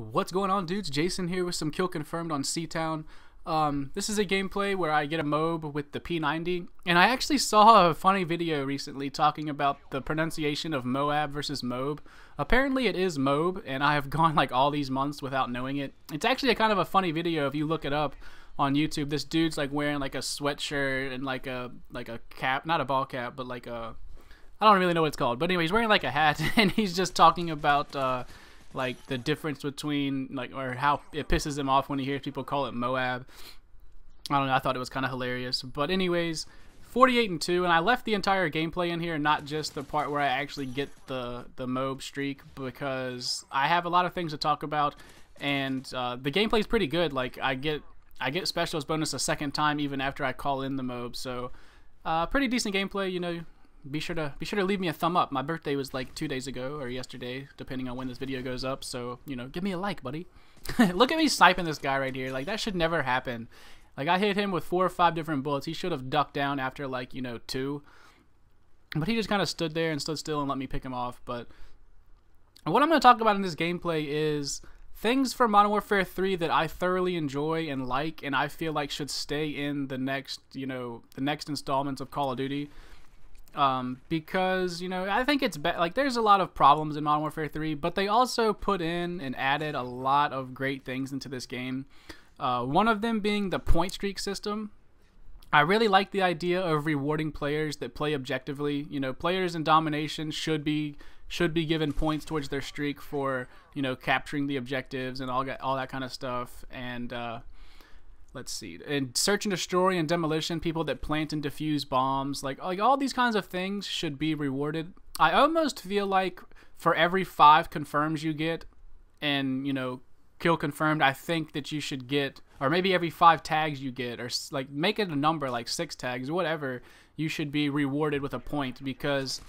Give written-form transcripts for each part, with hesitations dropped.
What's going on, dudes? Jason here with some kill confirmed on C-Town. This is a gameplay where I get a MOAB with the P90, and I actually saw a funny video recently talking about the pronunciation of MOAB versus MOAB. Apparently it is MOAB, and I have gone like all these months without knowing it. It's actually a kind of a funny video if you look it up on YouTube. This dude's like wearing like a sweatshirt and like a cap, not a ball cap, but like a, I don't really know what it's called, but anyway, he's wearing like a hat and he's just talking about like the difference between like, or how it pisses him off when he hears people call it MOAB. I don't know, I thought it was kind of hilarious. But anyways, 48-2, and I left the entire gameplay in here, not just the part where I actually get the MOAB streak, because I have a lot of things to talk about, and the gameplay is pretty good. Like I get specials bonus a second time even after I call in the MOAB, so pretty decent gameplay. You know, be sure to leave me a thumb up. My birthday was like 2 days ago or yesterday, depending on when this video goes up, so you know, give me a like, buddy. Look at me sniping this guy right here. Like, that should never happen. Like, I hit him with 4 or 5 different bullets. He should have ducked down after like, you know, 2, but he just kind of stood there and stood still and let me pick him off. But what I'm going to talk about in this gameplay is things from Modern Warfare 3 that I thoroughly enjoy and like, and I feel like should stay in the next, you know, the next installments of Call of Duty. Because, you know, I think it's like there's a lot of problems in Modern Warfare 3, but they also put in and added a lot of great things into this game. One of them being the point streak system. I really like the idea of rewarding players that play objectively. You know, players in domination should be given points towards their streak for, you know, capturing the objectives and all that kind of stuff. And let's see, and search and destroy and demolition, people that plant and defuse bombs, like all these kinds of things should be rewarded. I almost feel like for every 5 confirms you get, and you know, kill confirmed, I think that you should get, or maybe every 5 tags you get, or like make it a number like 6 tags, whatever, you should be rewarded with a point, because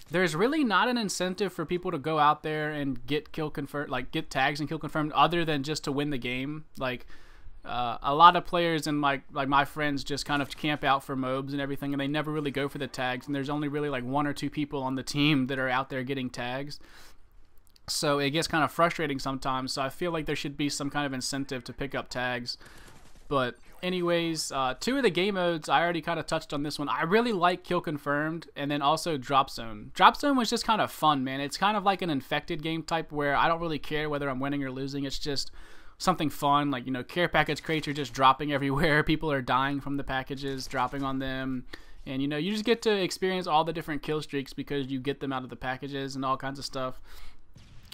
there's really not an incentive for people to go out there and get kill confirmed, like get tags and kill confirmed, other than just to win the game. Like a lot of players and like my friends just kind of camp out for MOABs and everything, and they never really go for the tags, and there's only really like 1 or 2 people on the team that are out there getting tags. So it gets kind of frustrating sometimes. So I feel like there should be some kind of incentive to pick up tags. But anyways, 2 of the game modes, I already kind of touched on this one. I really like Kill Confirmed, and then also Drop Zone. Drop Zone was just kind of fun, man. It's kind of like an infected game type where I don't really care whether I'm winning or losing. It's just something fun. Like, you know, care package crates are just dropping everywhere. People are dying from the packages dropping on them. And, you know, you just get to experience all the different kill streaks because you get them out of the packages and all kinds of stuff.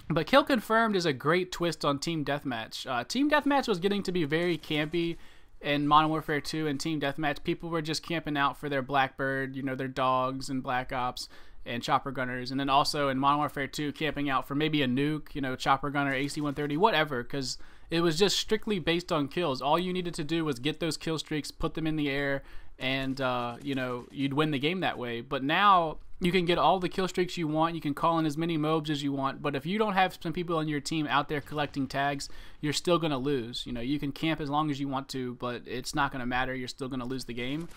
But Kill Confirmed is a great twist on Team Deathmatch. Team Deathmatch was getting to be very campy in Modern Warfare 2 and Team Deathmatch. People were just camping out for their Blackbird, you know, their dogs and Black Ops and Chopper Gunners. And then also in Modern Warfare 2, camping out for maybe a nuke, you know, Chopper Gunner, AC-130, whatever, because it was just strictly based on kills. All you needed to do was get those kill streaks, put them in the air, and, you know, you'd win the game that way. But now you can get all the kill streaks you want. You can call in as many MOABs as you want. But if you don't have some people on your team out there collecting tags, you're still going to lose. You know, you can camp as long as you want to, but it's not going to matter. You're still going to lose the game.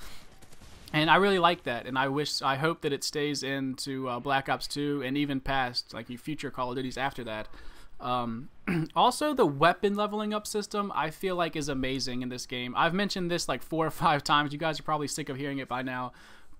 And I really like that. And I hope that it stays into Black Ops 2 and even past, like future Call of Duties after that. Also, the weapon leveling up system I feel like is amazing in this game. I've mentioned this like 4 or 5 times. You guys are probably sick of hearing it by now,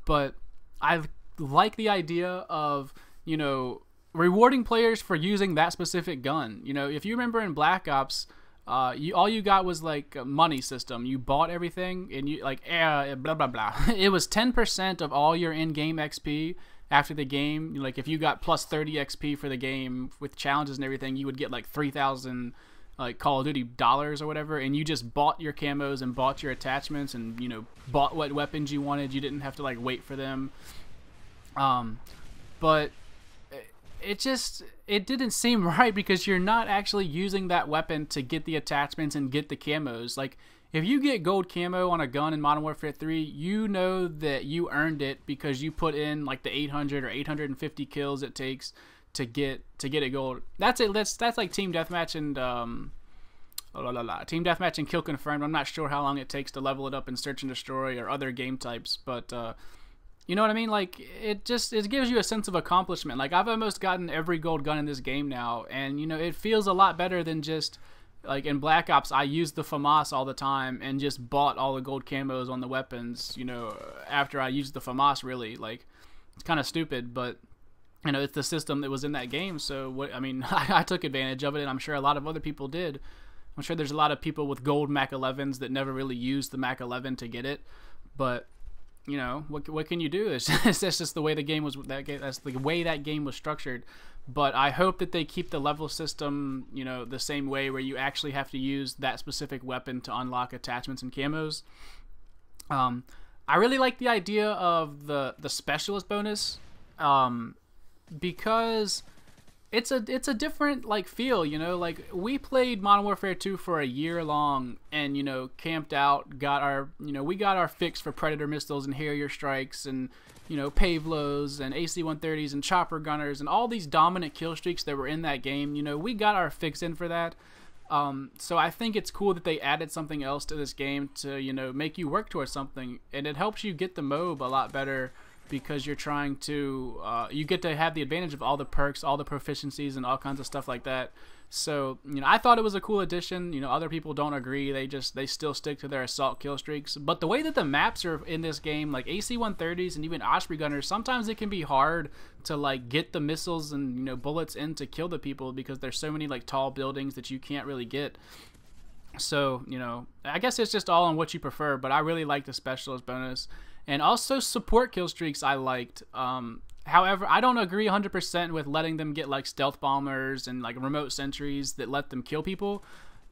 but I like the idea of, you know, rewarding players for using that specific gun. You know, if you remember in Black Ops, all you got was like a money system. You bought everything and you like blah blah blah. It was 10% of all your in-game XP. After the game, like if you got plus 30 XP for the game with challenges and everything, you would get like 3,000 like Call of Duty dollars or whatever, and you just bought your camos and bought your attachments and, you know, bought what weapons you wanted. You didn't have to like wait for them. But it didn't seem right, because you're not actually using that weapon to get the attachments and get the camos. Like, if you get gold camo on a gun in Modern Warfare 3, you know that you earned it because you put in like the 800 or 850 kills it takes to get a gold. That's it. That's like Team Deathmatch and Team Deathmatch and Kill Confirmed. I'm not sure how long it takes to level it up in Search and Destroy or other game types, but You know what I mean? Like, it gives you a sense of accomplishment. Like, I've almost gotten every gold gun in this game now, and, you know, it feels a lot better than just, like, in Black Ops, I used the FAMAS all the time and just bought all the gold camos on the weapons, you know, after I used the FAMAS, really. Like, it's kind of stupid, but, you know, it's the system that was in that game, so, what I mean, I took advantage of it, and I'm sure a lot of other people did. I'm sure there's a lot of people with gold Mac 11s that never really used the Mac 11 to get it, but... You know, what can you do? It's just the way the game was. That's the way that game was structured. But I hope that they keep the level system, you know, the same way, where you actually have to use that specific weapon to unlock attachments and camos. I really like the idea of the specialist bonus, because it's a different, like, feel, you know. Like, we played Modern Warfare 2 for a year long and, you know, camped out, we got our fix for Predator missiles and Harrier strikes and, you know, Pavlos and AC-130s and chopper gunners and all these dominant kill streaks that were in that game. You know, we got our fix in for that. So I think it's cool that they added something else to this game to, you know, make you work towards something, and it helps you get the MOAB a lot better, because you're trying to, you get to have the advantage of all the perks, all the proficiencies, and all kinds of stuff like that. So, you know, I thought it was a cool addition. You know, other people don't agree. They still stick to their assault kill streaks. But the way that the maps are in this game, like AC-130s and even Osprey gunners, sometimes it can be hard to, like, get the missiles and, you know, bullets in to kill the people, because there's so many, like, tall buildings that you can't really get. So, you know, I guess it's just all on what you prefer, but I really like the specialist bonus. And also support kill streaks I liked. However, I don't agree 100% with letting them get, like, stealth bombers and, like, remote sentries that let them kill people.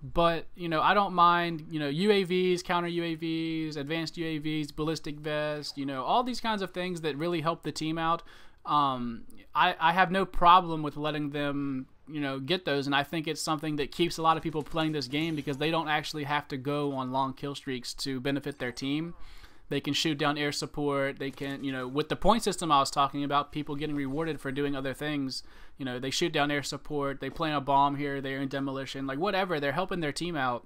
But, you know, I don't mind, you know, UAVs, counter UAVs, advanced UAVs, ballistic vest, you know, all these kinds of things that really help the team out. I have no problem with letting them, you know, get those, and I think it's something that keeps a lot of people playing this game, because they don't actually have to go on long kill streaks to benefit their team. They can shoot down air support. They can, you know, with the point system I was talking about, people getting rewarded for doing other things. You know, they shoot down air support. They plant a bomb here. They're in demolition. Like, whatever. They're helping their team out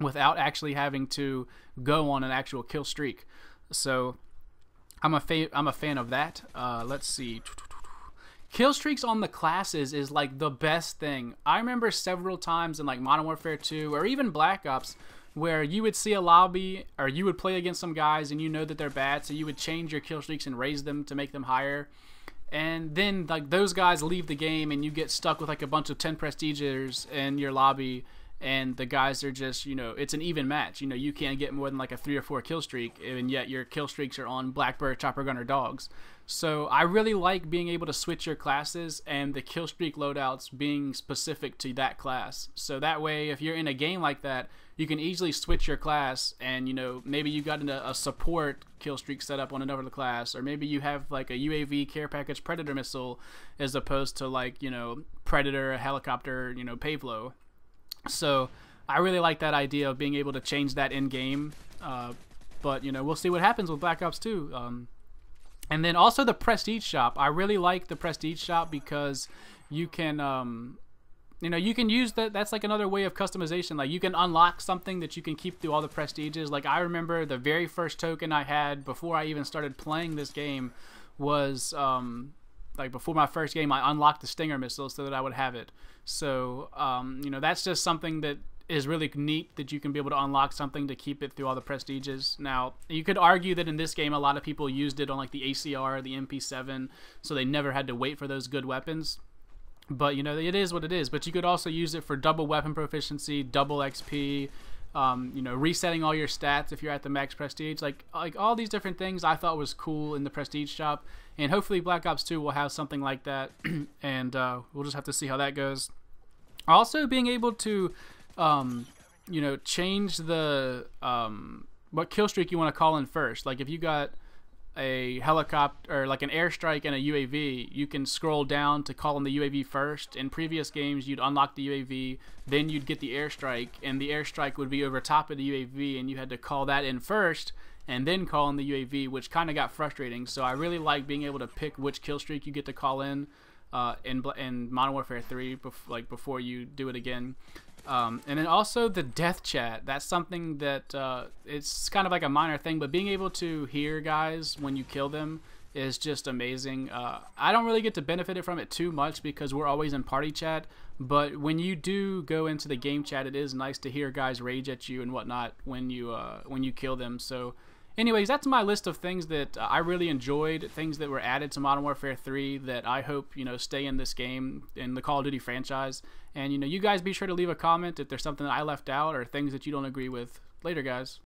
without actually having to go on an actual kill streak. So, I'm a fan of that. Let's see. Kill streaks on the classes is, like, the best thing. I remember several times in, like, Modern Warfare 2 or even Black Ops, where you would see a lobby, or you would play against some guys and you know that they're bad, so you would change your kill streaks and raise them to make them higher. And then, like, those guys leave the game and you get stuck with, like, a bunch of 10 prestigers in your lobby, and the guys are just, you know, it's an even match. You know, you can't get more than, like, a 3 or 4 kill streak, and yet your kill streaks are on Blackbird, Chopper Gunner, Dogs. So I really like being able to switch your classes and the kill streak loadouts being specific to that class. So that way, if you're in a game like that, you can easily switch your class, and, you know, maybe you got a support kill streak set up on another class, or maybe you have, like, a UAV care package Predator missile as opposed to, like, you know, Predator, a helicopter, you know, Pavlo. So I really like that idea of being able to change that in game. But, you know, we'll see what happens with Black Ops 2. And then also the Prestige Shop. I really like the Prestige Shop because you can, you know, you can use that. That's like another way of customization. Like, you can unlock something that you can keep through all the prestiges. Like, I remember the very first token I had before I even started playing this game was, like, before my first game, I unlocked the Stinger missile so that I would have it. So, you know, that's just something that is really neat, that you can be able to unlock something to keep it through all the prestiges. Now, you could argue that in this game, a lot of people used it on, like, the ACR, the MP7, so they never had to wait for those good weapons. But, you know, it is what it is. But you could also use it for double weapon proficiency, double XP, you know, resetting all your stats if you're at the max prestige. Like all these different things I thought was cool in the Prestige Shop. And hopefully Black Ops 2 will have something like that. And we'll just have to see how that goes. Also, being able to, you know, change the what kill streak you want to call in first. Like, if you got a helicopter, or like an airstrike and a UAV, you can scroll down to call in the UAV first. In previous games, you'd unlock the UAV, then you'd get the airstrike, and the airstrike would be over top of the UAV, and you had to call that in first and then call in the UAV, which kind of got frustrating. So I really like being able to pick which kill streak you get to call in Modern Warfare 3, before you do it again. And then also the death chat. That's something that it's kind of like a minor thing, but being able to hear guys when you kill them is just amazing. I don't really get to benefit from it too much because we're always in party chat, but when you do go into the game chat, it is nice to hear guys rage at you and whatnot when you kill them. So anyways, that's my list of things that I really enjoyed, things that were added to Modern Warfare 3 that I hope, stay in this game, in the Call of Duty franchise. And, you guys be sure to leave a comment if there's something that I left out or things that you don't agree with. Later, guys.